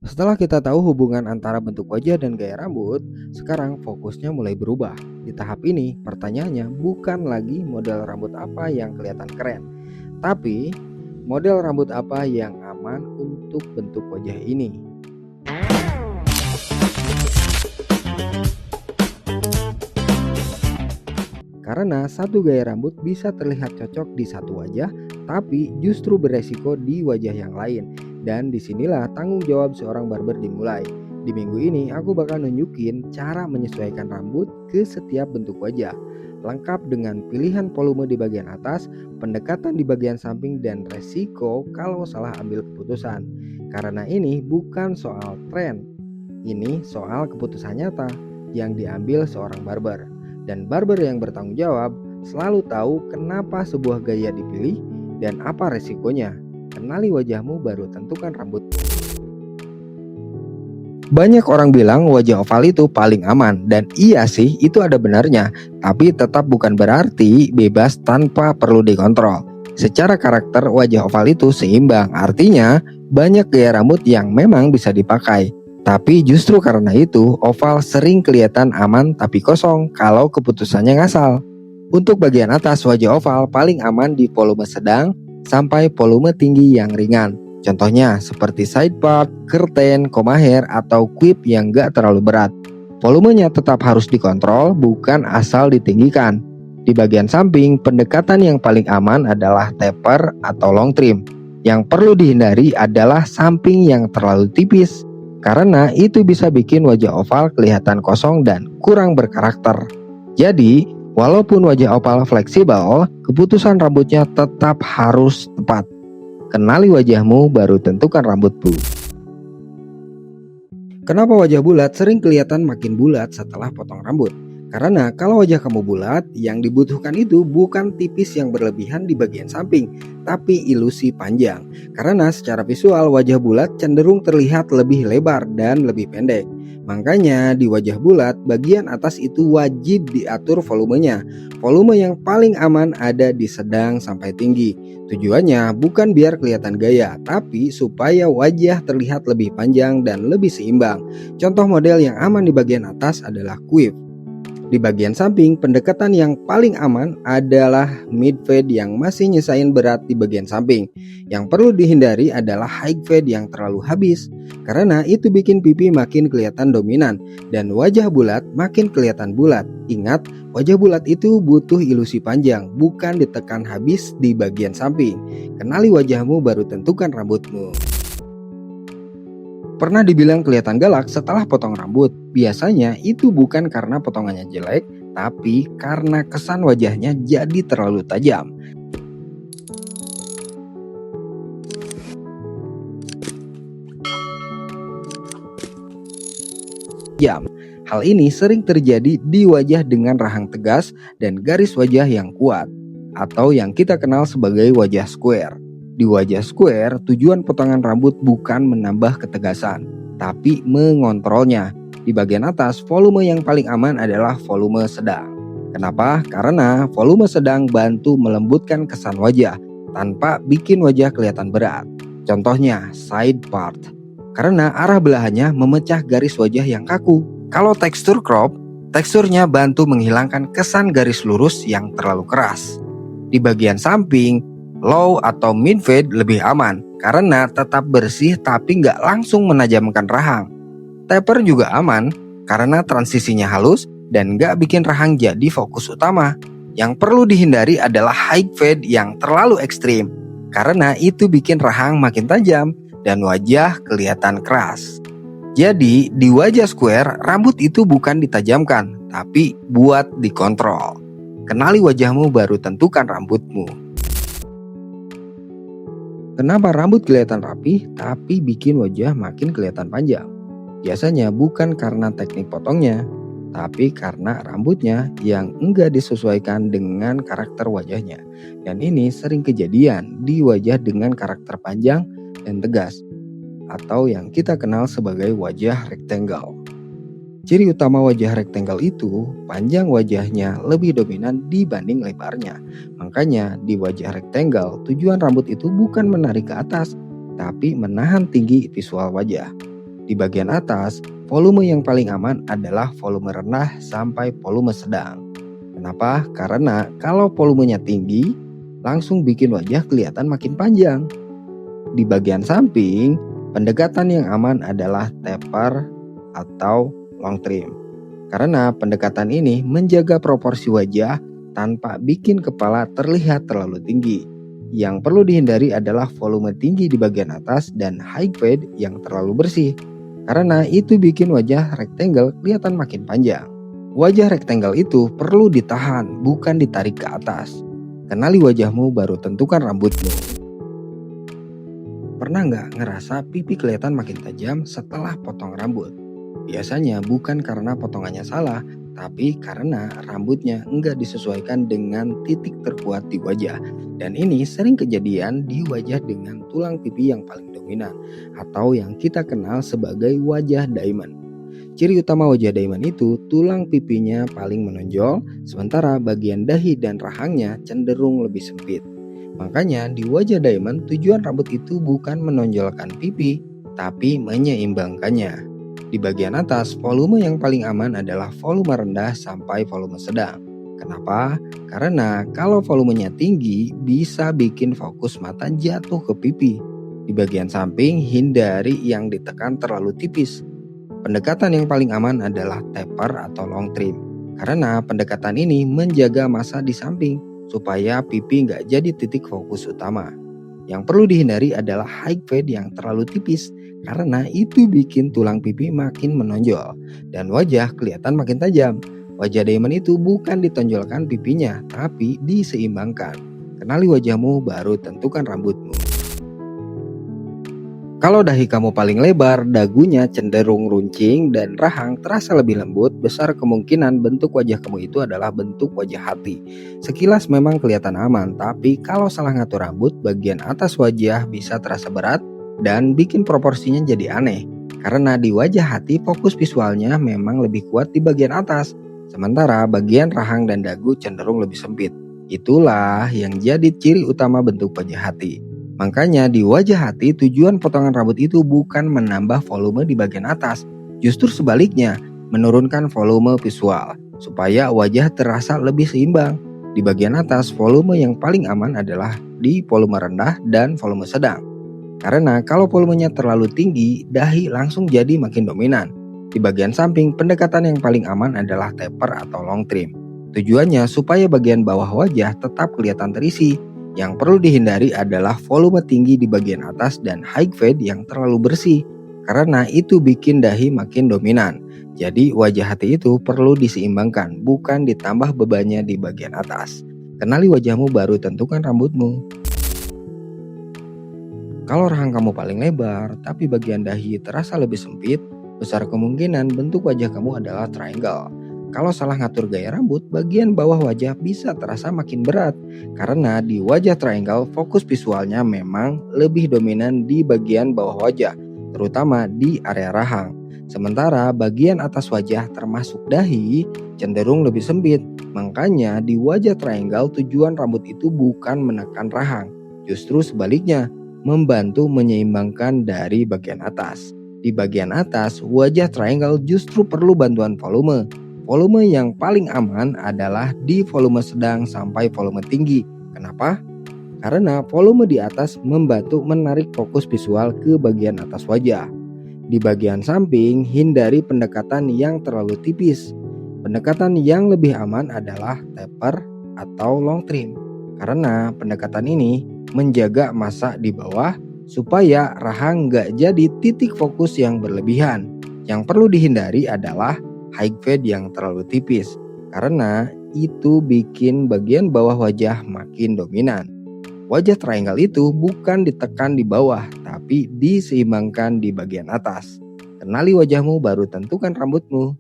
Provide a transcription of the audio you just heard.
Setelah kita tahu hubungan antara bentuk wajah dan gaya rambut, sekarang fokusnya mulai berubah. Di tahap ini, pertanyaannya bukan lagi model rambut apa yang kelihatan keren, tapi model rambut apa yang aman untuk bentuk wajah ini. Karena satu gaya rambut bisa terlihat cocok di satu wajah, tapi justru beresiko di wajah yang lain. Dan disinilah tanggung jawab seorang barber dimulai. Di minggu ini aku bakal nunjukin cara menyesuaikan rambut ke setiap bentuk wajah. Lengkap dengan pilihan volume di bagian atas, pendekatan di bagian samping, dan resiko kalau salah ambil keputusan. Karena ini bukan soal tren, ini soal keputusan nyata yang diambil seorang barber. Dan barber yang bertanggung jawab selalu tahu kenapa sebuah gaya dipilih dan apa resikonya. Kenali wajahmu baru tentukan rambutmu. Banyak orang bilang wajah oval itu paling aman, dan iya sih, itu ada benarnya. Tapi tetap bukan berarti bebas tanpa perlu dikontrol. Secara karakter, wajah oval itu seimbang. Artinya banyak gaya rambut yang memang bisa dipakai. Tapi justru karena itu, oval sering kelihatan aman tapi kosong kalau keputusannya ngasal. Untuk bagian atas, wajah oval paling aman di volume sedang sampai volume tinggi yang ringan. Contohnya seperti side part, curtain, comb hair, atau quip yang gak terlalu berat. Volumenya tetap harus dikontrol, bukan asal ditinggikan. Di bagian samping, pendekatan yang paling aman adalah taper atau long trim. Yang perlu dihindari adalah samping yang terlalu tipis, karena itu bisa bikin wajah oval kelihatan kosong dan kurang berkarakter. Jadi, walaupun wajah oval fleksibel, keputusan rambutnya tetap harus tepat. Kenali wajahmu baru tentukan rambutmu. Kenapa wajah bulat sering kelihatan makin bulat setelah potong rambut? Karena kalau wajah kamu bulat, yang dibutuhkan itu bukan tipis yang berlebihan di bagian samping, tapi ilusi panjang. Karena secara visual wajah bulat cenderung terlihat lebih lebar dan lebih pendek. Makanya di wajah bulat, bagian atas itu wajib diatur volumenya. Volume yang paling aman ada di sedang sampai tinggi. Tujuannya bukan biar kelihatan gaya, tapi supaya wajah terlihat lebih panjang dan lebih seimbang. Contoh model yang aman di bagian atas adalah quiff. Di bagian samping, pendekatan yang paling aman adalah mid fade yang masih nyesain berat di bagian samping. Yang perlu dihindari adalah high fade yang terlalu habis, karena itu bikin pipi makin kelihatan dominan dan wajah bulat makin kelihatan bulat. Ingat, wajah bulat itu butuh ilusi panjang, bukan ditekan habis di bagian samping. Kenali wajahmu baru tentukan rambutmu. Pernah dibilang kelihatan galak setelah potong rambut. Biasanya itu bukan karena potongannya jelek, tapi karena kesan wajahnya jadi terlalu tajam. Hal ini sering terjadi di wajah dengan rahang tegas dan garis wajah yang kuat, atau yang kita kenal sebagai wajah square. Di wajah square, tujuan potongan rambut bukan menambah ketegasan, tapi mengontrolnya. Di bagian atas, volume yang paling aman adalah volume sedang. Kenapa? Karena volume sedang bantu melembutkan kesan wajah, tanpa bikin wajah kelihatan berat. Contohnya, side part. Karena arah belahannya memecah garis wajah yang kaku. Kalau tekstur crop, teksturnya bantu menghilangkan kesan garis lurus yang terlalu keras. Di bagian samping, low atau mid fade lebih aman karena tetap bersih tapi nggak langsung menajamkan rahang. Taper juga aman karena transisinya halus dan nggak bikin rahang jadi fokus utama. Yang perlu dihindari adalah high fade yang terlalu ekstrim karena itu bikin rahang makin tajam dan wajah kelihatan keras. Jadi di wajah square, rambut itu bukan ditajamkan tapi buat dikontrol. Kenali wajahmu baru tentukan rambutmu. Kenapa rambut kelihatan rapi tapi bikin wajah makin kelihatan panjang? Biasanya bukan karena teknik potongnya, tapi karena rambutnya yang enggak disesuaikan dengan karakter wajahnya. Dan ini sering kejadian di wajah dengan karakter panjang dan tegas, atau yang kita kenal sebagai wajah rectangle. Ciri utama wajah rectangle itu, panjang wajahnya lebih dominan dibanding lebarnya. Makanya di wajah rectangle, tujuan rambut itu bukan menarik ke atas, tapi menahan tinggi visual wajah. Di bagian atas, volume yang paling aman adalah volume rendah sampai volume sedang. Kenapa? Karena kalau volumenya tinggi, langsung bikin wajah kelihatan makin panjang. Di bagian samping, pendekatan yang aman adalah taper atau long trim. Karena pendekatan ini menjaga proporsi wajah tanpa bikin kepala terlihat terlalu tinggi. Yang perlu dihindari adalah volume tinggi di bagian atas dan high fade yang terlalu bersih. Karena itu bikin wajah rectangle kelihatan makin panjang. Wajah rectangle itu perlu ditahan, bukan ditarik ke atas. Kenali wajahmu baru tentukan rambutmu. Pernah nggak ngerasa pipi kelihatan makin tajam setelah potong rambut? Biasanya bukan karena potongannya salah, tapi karena rambutnya nggak disesuaikan dengan titik terkuat di wajah. Dan ini sering kejadian di wajah dengan tulang pipi yang paling dominan, atau yang kita kenal sebagai wajah diamond. Ciri utama wajah diamond itu tulang pipinya paling menonjol, sementara bagian dahi dan rahangnya cenderung lebih sempit. Makanya di wajah diamond tujuan rambut itu bukan menonjolkan pipi, tapi menyeimbangkannya. Di bagian atas, volume yang paling aman adalah volume rendah sampai volume sedang. Kenapa? Karena kalau volumenya tinggi bisa bikin fokus mata jatuh ke pipi. Di bagian samping, hindari yang ditekan terlalu tipis. Pendekatan yang paling aman adalah taper atau long trim. Karena pendekatan ini menjaga massa di samping supaya pipi nggak jadi titik fokus utama. Yang perlu dihindari adalah high fade yang terlalu tipis, karena itu bikin tulang pipi makin menonjol dan wajah kelihatan makin tajam. Wajah diamond itu bukan ditonjolkan pipinya, tapi diseimbangkan. Kenali wajahmu baru tentukan rambutmu. Kalau dahi kamu paling lebar, dagunya cenderung runcing, dan rahang terasa lebih lembut, besar kemungkinan bentuk wajah kamu itu adalah bentuk wajah hati. Sekilas memang kelihatan aman, tapi kalau salah ngatur rambut, bagian atas wajah bisa terasa berat dan bikin proporsinya jadi aneh. Karena di wajah hati fokus visualnya memang lebih kuat di bagian atas, sementara bagian rahang dan dagu cenderung lebih sempit. Itulah yang jadi ciri utama bentuk wajah hati. Makanya di wajah hati tujuan potongan rambut itu bukan menambah volume di bagian atas, justru sebaliknya menurunkan volume visual supaya wajah terasa lebih seimbang. Di bagian atas volume yang paling aman adalah di volume rendah dan volume sedang. Karena kalau volumenya terlalu tinggi, dahi langsung jadi makin dominan. Di bagian samping pendekatan yang paling aman adalah taper atau long trim. Tujuannya supaya bagian bawah wajah tetap kelihatan terisi. Yang perlu dihindari adalah volume tinggi di bagian atas dan high fade yang terlalu bersih, karena itu bikin dahi makin dominan. Jadi wajah hati itu perlu diseimbangkan, bukan ditambah bebannya di bagian atas. Kenali wajahmu baru tentukan rambutmu. Kalau rahang kamu paling lebar, tapi bagian dahi terasa lebih sempit, besar kemungkinan bentuk wajah kamu adalah triangle. Kalau salah ngatur gaya rambut, bagian bawah wajah bisa terasa makin berat. Karena di wajah triangle, fokus visualnya memang lebih dominan di bagian bawah wajah, terutama di area rahang. Sementara bagian atas wajah termasuk dahi cenderung lebih sempit. Makanya di wajah triangle tujuan rambut itu bukan menekan rahang, justru sebaliknya, membantu menyeimbangkan dari bagian atas. Di bagian atas, wajah triangle justru perlu bantuan volume. Volume yang paling aman adalah di volume sedang sampai volume tinggi. Kenapa? Karena volume di atas membantu menarik fokus visual ke bagian atas wajah. Di bagian samping, hindari pendekatan yang terlalu tipis. Pendekatan yang lebih aman adalah taper atau long trim. Karena pendekatan ini menjaga massa di bawah supaya rahang nggak jadi titik fokus yang berlebihan. Yang perlu dihindari adalah high fade yang terlalu tipis, karena itu bikin bagian bawah wajah makin dominan. Wajah triangle itu bukan ditekan di bawah, tapi diseimbangkan di bagian atas. Kenali wajahmu baru tentukan rambutmu.